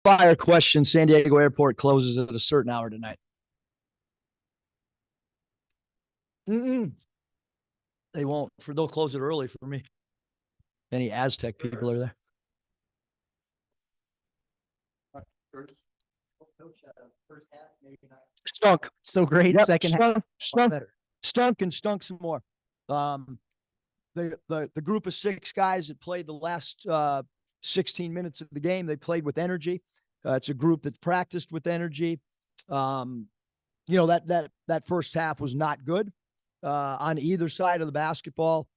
Fire question. San Diego Airport closes at a certain hour tonight. They won't. They'll close it early for me. Any Aztec people are there. Stunk. So great. Yep, Second half. Stunk and stunk some more. The group of 6 guys that played the last 16 minutes of the game, they played with energy. It's a group that practiced with energy. That first half was not good on either side of the basketball.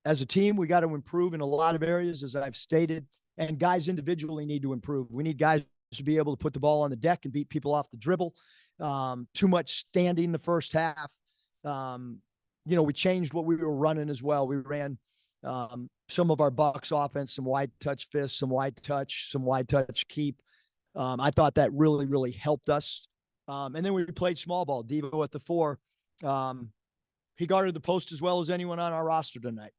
As a team, we got to improve in a lot of areas, as I've stated, and guys individually need to improve. We need guys to be able to put the ball on the deck and beat people off the dribble. Too much standing the first half. We changed what we were running as well. We ran some of our Bucks offense, some wide touch fists, some wide touch keep. I thought that really, really helped us. And then we played small ball. Devo at the 4. He guarded the post as well as anyone on our roster tonight.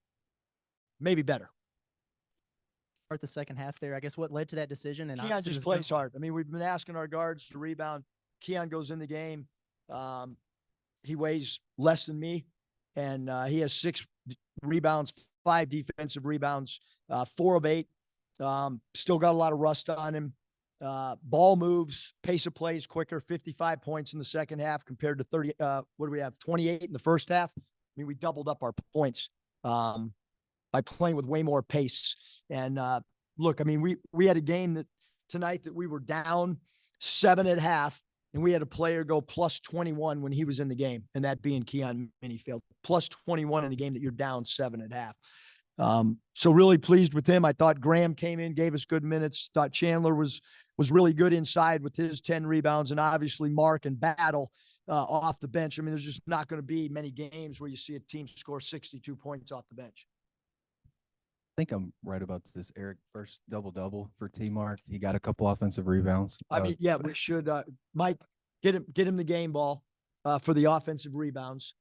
Maybe better. Start the second half there. I guess what led to that decision? And Keon just plays hard. I mean, we've been asking our guards to rebound. Keon goes in the game. He weighs less than me, and he has 6 rebounds, 5 defensive rebounds, 4 of 8. Still got a lot of rust on him. Ball moves, pace of play is quicker, 55 points in the second half compared to 30. What do we have? 28 in the first half. I mean, we doubled up our points by playing with way more pace. And look, I mean, we had a game tonight that we were down 7 at half, and we had a player go plus 21 when he was in the game, and that being Keon Minifield. Plus 21 in the game that you're down 7 at half. So really pleased with him. I thought Graham came in, gave us good minutes. Thought Chandler was really good inside with his 10 rebounds, and obviously Mark and Battle off the bench. I mean, there's just not going to be many games where you see a team score 62 points off the bench. I think I'm right about this. Eric, first double-double for T-Mark. He got a couple offensive rebounds. I mean, yeah, we should, Mike, get him the game ball for the offensive rebounds.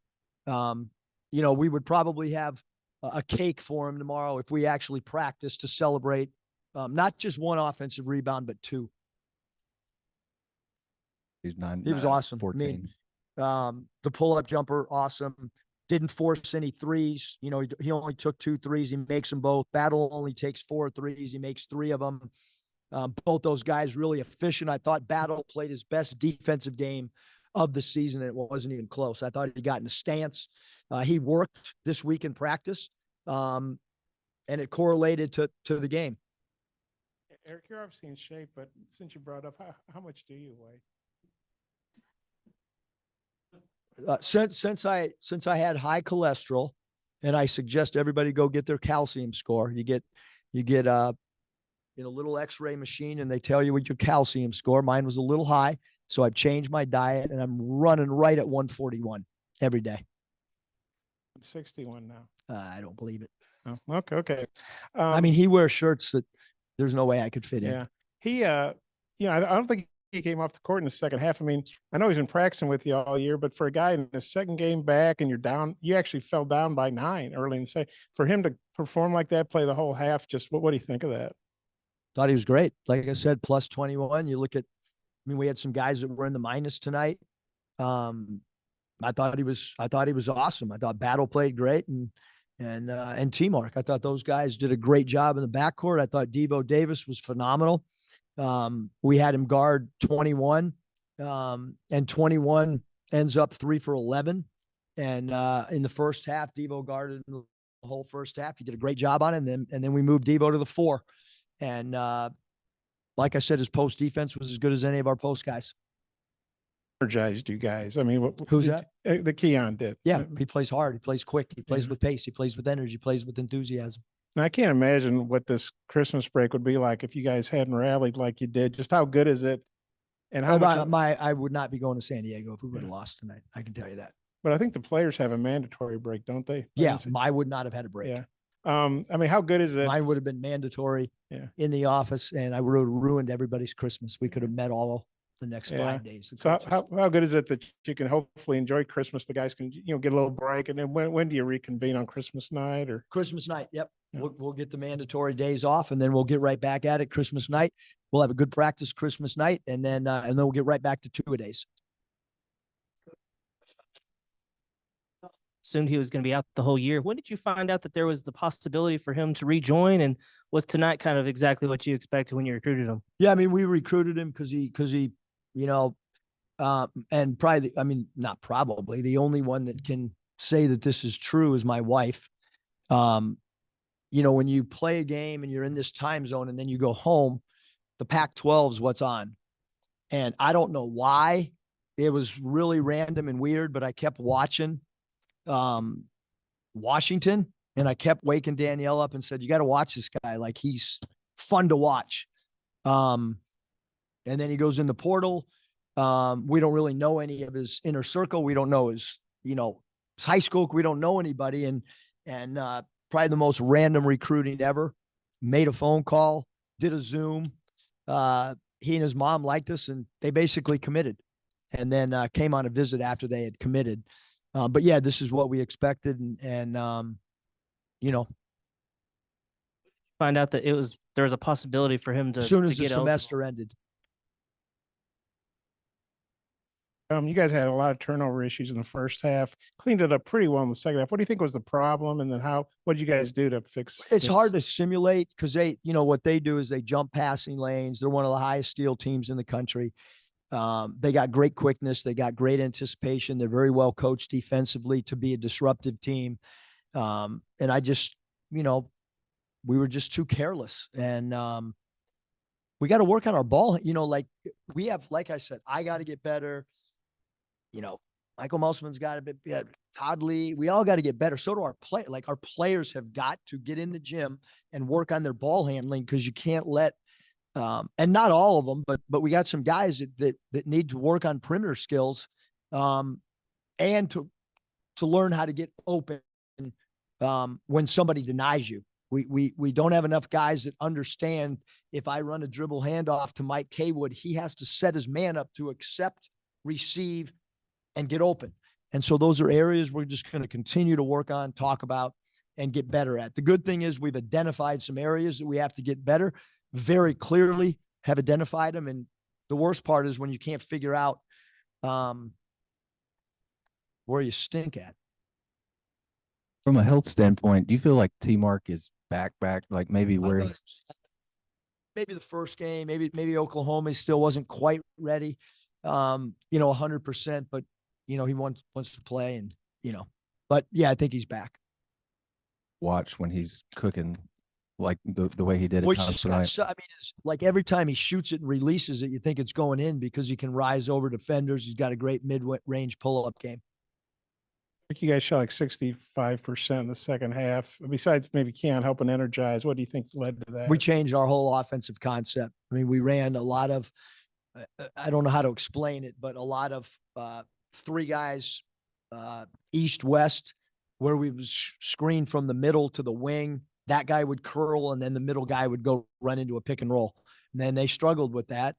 We would probably have a cake for him tomorrow if we actually practice to celebrate not just 1 offensive rebound, but 2. He was awesome. 14. I mean, the pull-up jumper, awesome. Didn't force any threes. He only took 2 threes. He makes them both. Battle only takes 4 threes. He makes 3 of them. Both those guys really efficient. I thought Battle played his best defensive game of the season. It wasn't even close. I thought he got in a stance. He worked this week in practice, and it correlated to the game. Eric, you're obviously in shape, but since you brought up, how much do you weigh? Since I had high cholesterol, and I suggest everybody go get their calcium score. You get a little X-ray machine, and they tell you what your calcium score. Mine was a little high, so I've changed my diet, and I'm running right at 141 every day. 61 now. I don't believe it. Oh, okay. I mean, he wears shirts that there's no way I could fit in. Yeah, he, I don't think he came off the court in the second half. I mean, I know he's been practicing with you all year, but for a guy in the second game back and you're down, you actually fell down by 9 early in the second. For him to perform like that, play the whole half, just what do you think of that? Thought he was great. Like I said, plus 21. You look at, I mean, we had some guys that were in the minus tonight. I thought he was awesome. I thought Battle played great, and T-Mark. I thought those guys did a great job in the backcourt. I thought Devo Davis was phenomenal. We had him guard 21, and 21 ends up 3 for 11. And in the first half, Devo guarded the whole first half. He did a great job on it. And then we moved Devo to the 4. And like I said, his post defense was as good as any of our post guys. Energized you guys. I mean, who's that? The Keon did. Yeah, he plays hard. He plays quick. He plays with pace. He plays with energy. He plays with enthusiasm. Now, I can't imagine what this Christmas break would be like if you guys hadn't rallied like you did. Just how good is it? And how much I would not be going to San Diego if we would have lost tonight. I can tell you that. But I think the players have a mandatory break, don't they? Yeah, I would not have had a break. Yeah. I mean, how good is it? Mine would have been mandatory in the office, and I would have ruined everybody's Christmas. We could have met all the next Yeah. 5 days. the So coaches. how good is it that you can hopefully enjoy Christmas? The guys can, get a little break, and then when do you reconvene on Christmas night or? Christmas night. Yep. Yeah. We'll get the mandatory days off, and then we'll get right back at it Christmas night. We'll have a good practice Christmas night, and then we'll get right back to 2-a-days. Assumed he was going to be out the whole year. When did you find out that there was the possibility for him to rejoin? And was tonight kind of exactly what you expected when you recruited him? Yeah, I mean, we recruited him because he, and probably, not probably, the only one that can say that this is true is my wife. When you play a game and you're in this time zone and then you go home, the Pac-12 is what's on. And I don't know why. It was really random and weird, but I kept watching Washington, and I kept waking Danielle up and said, you got to watch this guy. Like, he's fun to watch. And then he goes in the portal. We don't really know any of his inner circle. We don't know his high school. We don't know anybody. And probably the most random recruiting ever. Made a phone call, did a Zoom. He and his mom liked us, and they basically committed, and then came on a visit after they had committed. But yeah, this is what we expected. And Find out that there was a possibility for him to, as soon to as the get eligible. semester ended. You guys had a lot of turnover issues in the first half, cleaned it up pretty well in the second half. What do you think was the problem? And then what did you guys do to fix? It's hard to simulate because what they do is they jump passing lanes. They're one of the highest steal teams in the country. They got great quickness. They got great anticipation. They're very well coached defensively to be a disruptive team. And I just, we were just too careless. And we got to work on our ball. Like I said, I got to get better. Michael Musselman's got to be better. Todd Lee, we all got to get better. So do our play. Like, our players have got to get in the gym and work on their ball handling, because you can't let, and not all of them, but we got some guys that need to work on perimeter skills, and to learn how to get open when somebody denies you. We don't have enough guys that understand, if I run a dribble handoff to Mike Kaywood, he has to set his man up to accept, receive, and get open. And so those are areas we're just going to continue to work on, talk about, and get better at. The good thing is we've identified some areas that we have to get better, very clearly have identified them. And the worst part is when you can't figure out where you stink at. From a health standpoint, do you feel like T-Mark is back, like maybe I where thought maybe the first game, maybe Oklahoma still wasn't quite ready, 100%, but he wants to play, and but yeah, I think he's back. watch when he's cooking, like the way he did Which at times just got tonight? it's like every time he shoots it and releases it, you think it's going in because he can rise over defenders. He's got a great mid-range pull-up game. I think you guys shot like 65% in the second half. Besides maybe Keon helping energize, what do you think led to that? We changed our whole offensive concept. I mean, we ran a lot of, I don't know how to explain it, but a lot of three guys, east, west, where we was screened from the middle to the wing. That guy would curl, and then the middle guy would go run into a pick and roll. And then they struggled with that.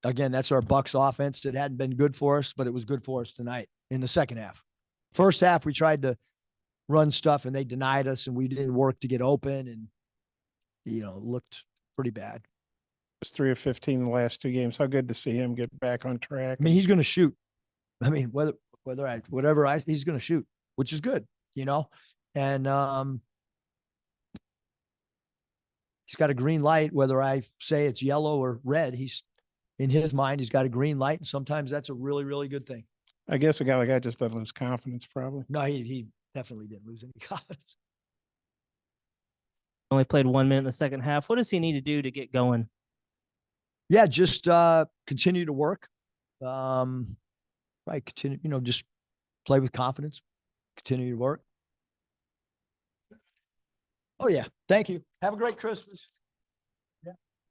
Again, that's our Bucks offense. It hadn't been good for us, but it was good for us tonight in the second half. First half, we tried to run stuff and they denied us, and we didn't work to get open, and, looked pretty bad. Was 3 of 15 in the last 2 games. How good to see him get back on track. I mean, he's going to shoot. I mean, he's going to shoot, which is good, and, he's got a green light, whether I say it's yellow or red. In his mind, he's got a green light, and sometimes that's a really, really good thing. I guess a guy like that just doesn't lose confidence, probably. No, he definitely didn't lose any confidence. Only played 1 minute in the second half. What does he need to do to get going? Yeah, just continue to work. Right, continue, just play with confidence. Continue to work. Oh yeah, thank you. Have a great Christmas.